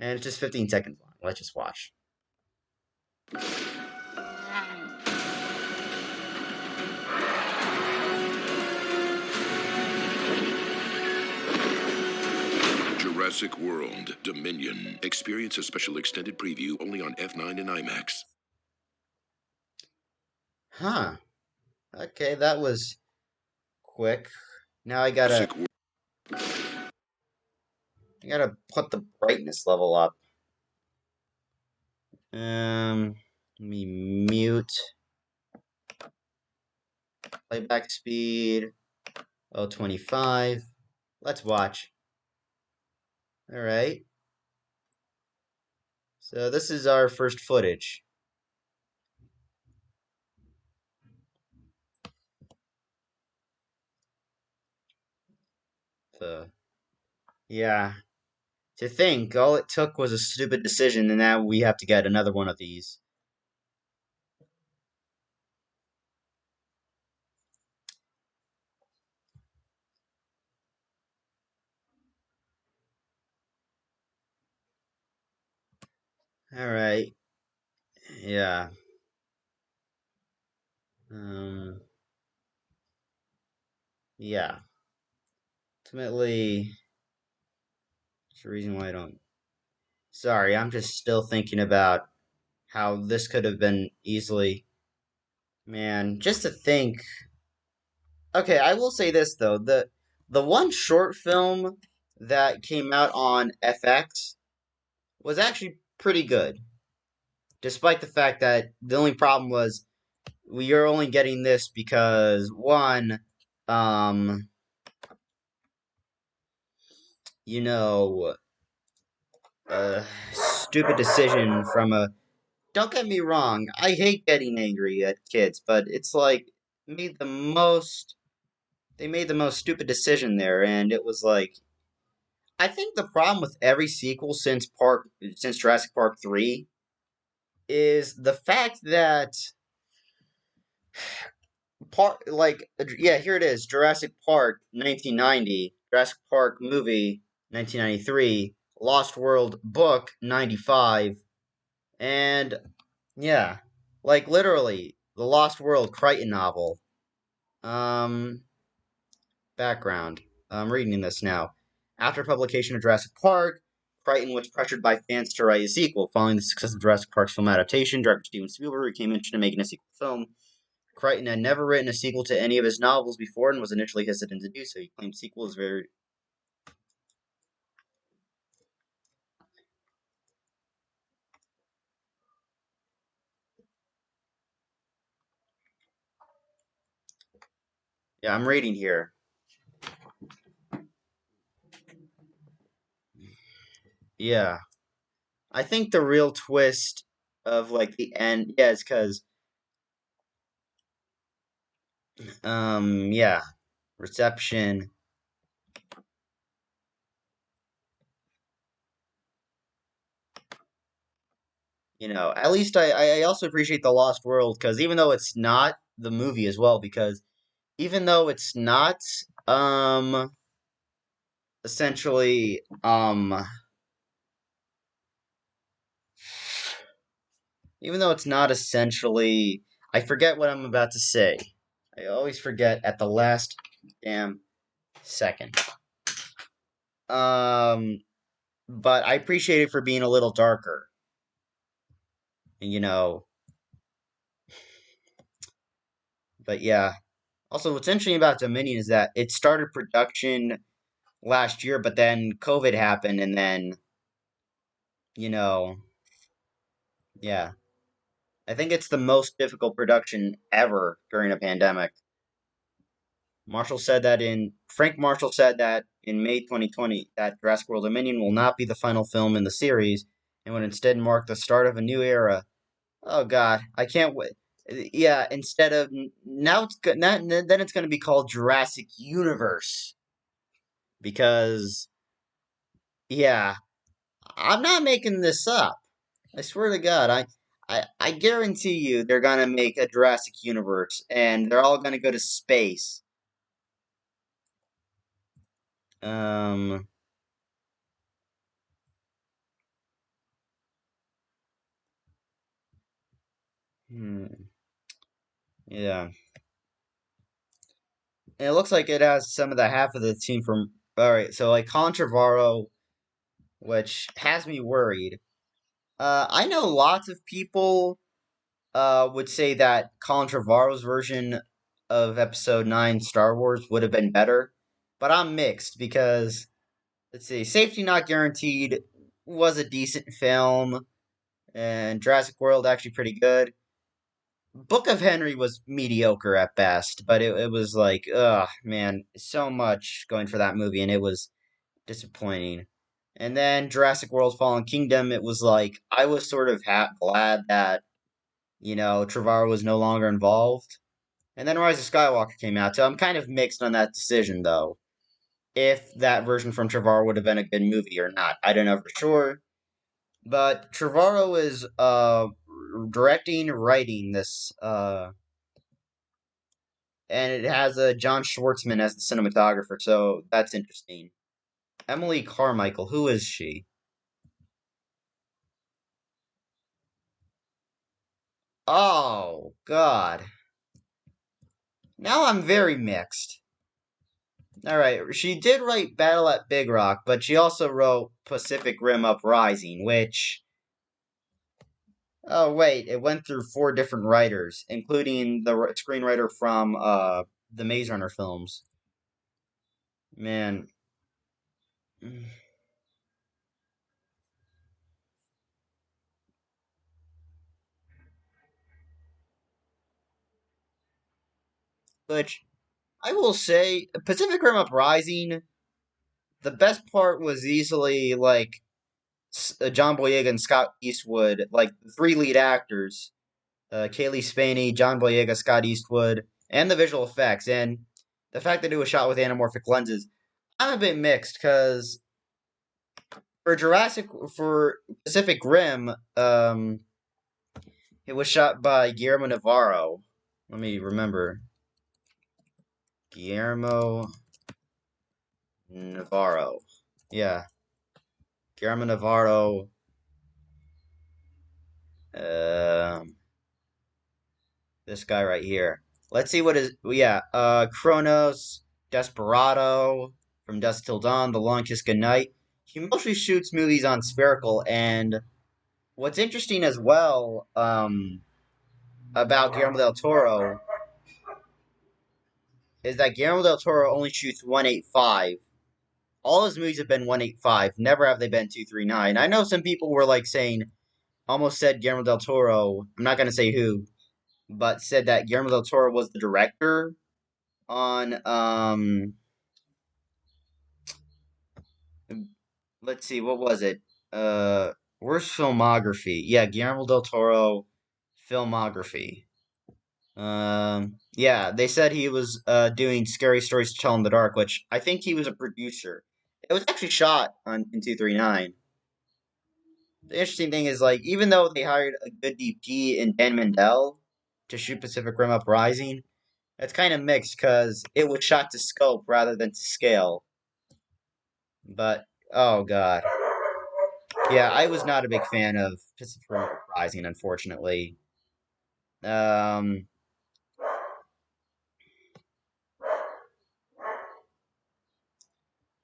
And it's just 15 seconds long. Let's just watch. Jurassic World Dominion. Experience a special extended preview only on F9 and IMAX. Huh. Okay, that was quick. Now I gotta put the brightness level up. Let me mute. Playback speed. 025. Let's watch. Alright. So this is our first footage. Yeah. To think, all it took was a stupid decision, and now we have to get another one of these. Alright. Yeah. Um, yeah. Ultimately, it's the reason why I don't. Sorry, I'm just still thinking about how this could have been easily. Man, just to think. Okay, I will say this though: the one short film that came out on FX was actually pretty good, despite the fact that the only problem was we are only getting this because one, um, you know, stupid decision from a. Don't get me wrong, I hate getting angry at kids, but it's like made the most. They made the most stupid decision there, and it was like I think the problem with every sequel since Jurassic Park 3 is the fact that yeah, here it is, Jurassic Park 1990, Jurassic Park movie 1993, Lost World book 95, and yeah, like literally the Lost World Crichton novel. Um Background. I'm reading this now. After publication of Jurassic Park, Crichton was pressured by fans to write a sequel. Following the success of Jurassic Park's film adaptation, director Steven Spielberg became interested in making a sequel film. Crichton had never written a sequel to any of his novels before and was initially hesitant to do so. He claimed sequel is very. Yeah, I'm reading here. Yeah. I think the real twist of like the end, yeah, is because, yeah, reception. At least I also appreciate the Lost World because even though it's not the movie as well, because even though it's not essentially even though it's not essentially I forget what I'm about to say. I always forget at the last damn second. Um but I appreciate it for being a little darker. You know, but yeah. Also what's interesting about Dominion is that it started production last year, but then COVID happened and then, you know, yeah. I think it's the most difficult production ever during a pandemic. Frank Marshall said that in May 2020 that Jurassic World Dominion will not be the final film in the series and would instead mark the start of a new era. Oh God, I can't wait. Yeah, instead of now it's good. Then it's going to be called Jurassic Universe because yeah, I'm not making this up. I swear to God, I guarantee you they're gonna make a Jurassic Universe and they're all gonna go to space. Um, Hmm. Yeah. And it looks like it has some of the half of the team from. All right, so like Colin Trevorrow, which has me worried. I know lots of people would say that Colin Trevorrow's version of Episode 9 Star Wars would have been better, but I'm mixed because, let's see, Safety Not Guaranteed was a decent film, and Jurassic World actually pretty good. Book of Henry was mediocre at best, but it was like, ugh, man, so much going for that movie, and it was disappointing. And then Jurassic World Fallen Kingdom, it was like, I was sort of glad that, Trevorrow was no longer involved. And then Rise of Skywalker came out, so I'm kind of mixed on that decision, though. If that version from Trevorrow would have been a good movie or not, I don't know for sure. But Trevorrow is directing, writing this, and it has John Schwartzman as the cinematographer, so that's interesting. Emily Carmichael, who is she? Oh God! Now I'm very mixed. All right, she did write Battle at Big Rock, but she also wrote Pacific Rim Uprising, which, oh wait, it went through four different writers, including the screenwriter from the Maze Runner films. Man, which I will say, Pacific Rim Uprising, the best part was easily like John Boyega and Scott Eastwood, like the three lead actors, Kaylee Spaney, John Boyega, Scott Eastwood, and the visual effects, and the fact that it was shot with anamorphic lenses. I'm a bit mixed because for Pacific Rim, it was shot by Guillermo Navarro. Let me remember. Guillermo Navarro. Yeah, Guillermo Navarro. Um, this guy right here. Let's see what is. Yeah, Kronos, Desperado, From Dusk Till Dawn, The Long Kiss Goodnight. He mostly shoots movies on spherical, and what's interesting as well about Guillermo del Toro is that Guillermo del Toro only shoots 185. All his movies have been 185. Never have they been 239. I know some people were like saying, almost said Guillermo del Toro. I'm not gonna say who, but said that Guillermo del Toro was the director on let's see, what was it? Worst filmography. Yeah, Guillermo del Toro filmography. Yeah, they said he was doing Scary Stories to Tell in the Dark, which I think he was a producer. It was actually shot on in 239. The interesting thing is, like, even though they hired a good DP in Dan Mandel to shoot Pacific Rim Uprising, it's kind of mixed because it was shot to scope rather than to scale. But oh god, yeah, I was not a big fan of Pacific Rim Uprising, unfortunately. Um,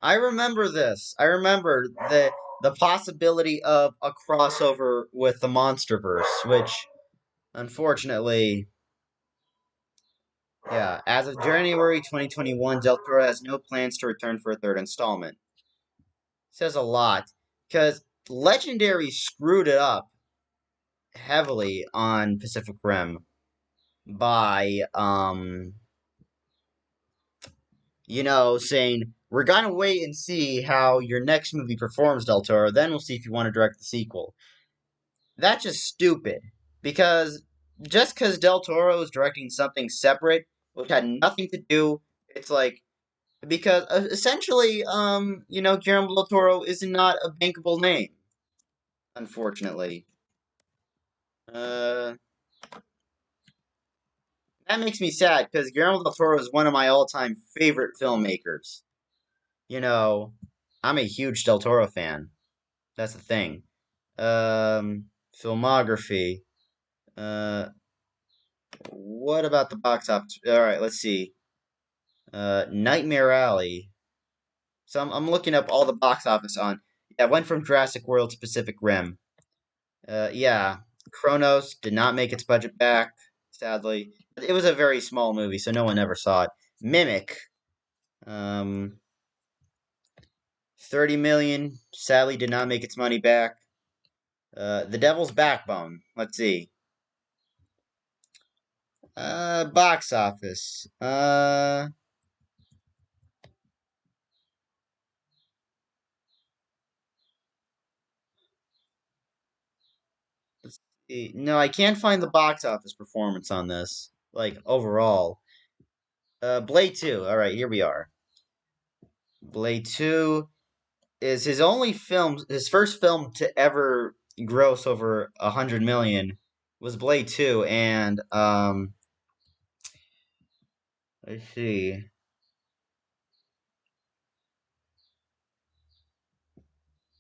I remember this. I remember the possibility of a crossover with the MonsterVerse, which unfortunately, yeah, as of January 2021, Del Toro has no plans to return for a third installment. Says a lot because Legendary screwed it up heavily on Pacific Rim by saying we're gonna wait and see how your next movie performs, Del Toro. Then we'll see if you want to direct the sequel. That's just stupid because just because Del Toro is directing something separate, which had nothing to do, it's like because essentially, Guillermo del Toro is not a bankable name, unfortunately. Uh, that makes me sad because Guillermo del Toro is one of my all-time favorite filmmakers. You know, I'm a huge Del Toro fan. That's the thing. Filmography. What about the box office? All right, let's see. Nightmare Alley. So I'm looking up all the box office on. Yeah, went from Jurassic World to Pacific Rim. Yeah, Kronos did not make its budget back, sadly. It was a very small movie, so no one ever saw it. Mimic, um, 30 million, sadly did not make its money back. The Devil's Backbone, let's see. Box office. Let's see. No, I can't find the box office performance on this, like, overall. Blade 2, alright, here we are. Blade 2 is his only film, his first film to ever gross over 100 million was Blade 2, and let's see,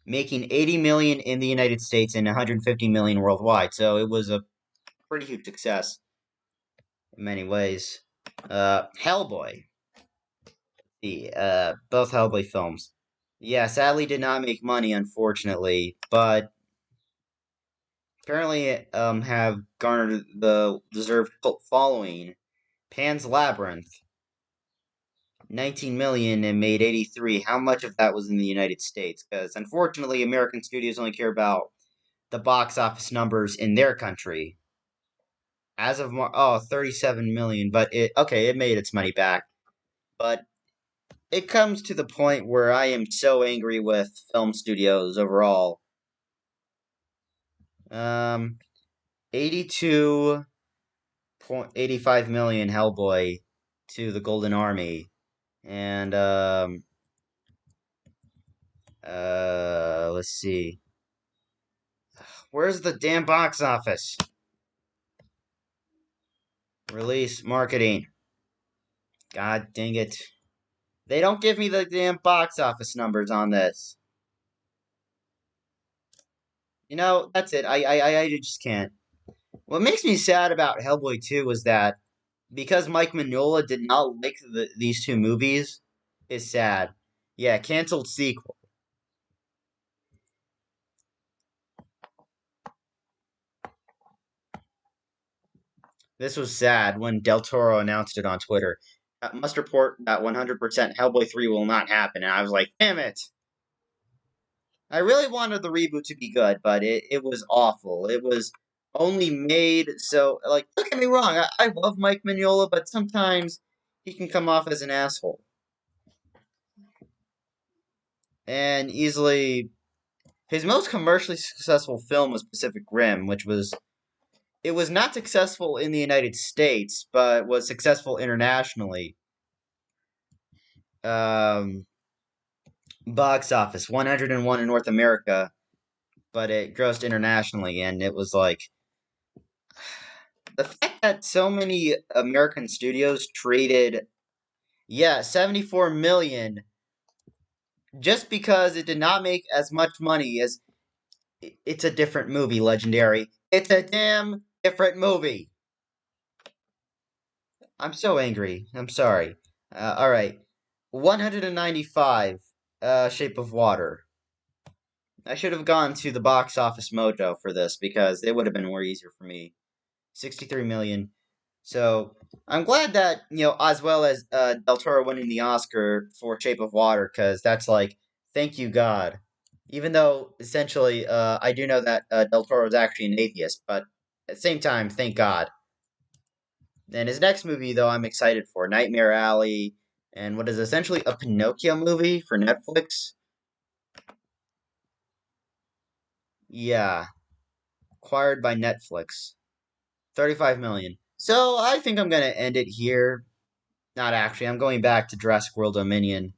making 80 million in the United States and 150 million worldwide. So it was a pretty huge success in many ways. Hellboy, the both Hellboy films. Yeah, sadly did not make money, unfortunately, but apparently have garnered the deserved cult following. Pan's Labyrinth, 19 million and made 83. How much of that was in the United States? Because unfortunately, American studios only care about the box office numbers in their country. As of 37 million, but it made its money back. But it comes to the point where I am so angry with film studios overall. 82.85 million Hellboy to the Golden Army. And let's see. Where's the damn box office? Release marketing. God dang it. They don't give me the damn box office numbers on this. That's it. I just can't. What makes me sad about Hellboy 2 was that because Mike Mignola did not like these two movies, is sad. Yeah, canceled sequel. This was sad when Del Toro announced it on Twitter. Must report that 100% Hellboy 3 will not happen. And I was like, damn it. I really wanted the reboot to be good, but it was awful. It was only made so, like, don't get me wrong, I love Mike Mignola, but sometimes he can come off as an asshole. And easily, his most commercially successful film was Pacific Rim, it was not successful in the United States, but was successful internationally. Um, Box office, 101 in North America, but it grossed internationally, and it was like, the fact that so many American studios traded, yeah, 74 million just because it did not make as much money as it's a different movie, Legendary. It's a damn different movie. I'm so angry. I'm sorry. All right. 195 Shape of Water. I should have gone to the box office mojo for this because it would have been more easier for me. 63 million. So I'm glad that as well as Del Toro winning the Oscar for Shape of Water, because that's like, thank you God. Even though essentially, I do know that Del Toro is actually an atheist, but at the same time, thank God. And his next movie, though, I'm excited for Nightmare Alley, and what is essentially a Pinocchio movie for Netflix. Yeah, acquired by Netflix. 35 million. So I think I'm gonna end it here. Not actually. I'm going back to Jurassic World Dominion.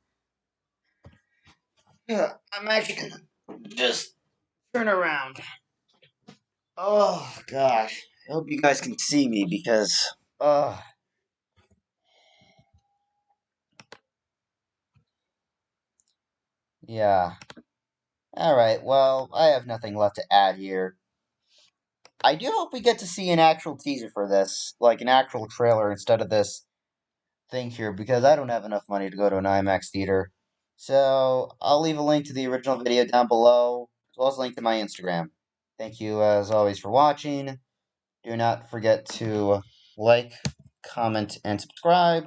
Yeah, I'm actually gonna just turn around. Oh gosh. I hope you guys can see me because yeah. Alright, well, I have nothing left to add here. I do hope we get to see an actual teaser for this, like an actual trailer instead of this thing here, because I don't have enough money to go to an IMAX theater. So I'll leave a link to the original video down below, as well as a link to my Instagram. Thank you, as always, for watching. Do not forget to like, comment, and subscribe.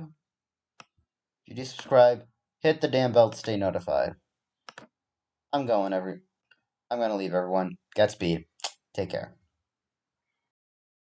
If you do subscribe, hit the damn bell to stay notified. I'm going, I'm gonna leave everyone. Godspeed. Take care.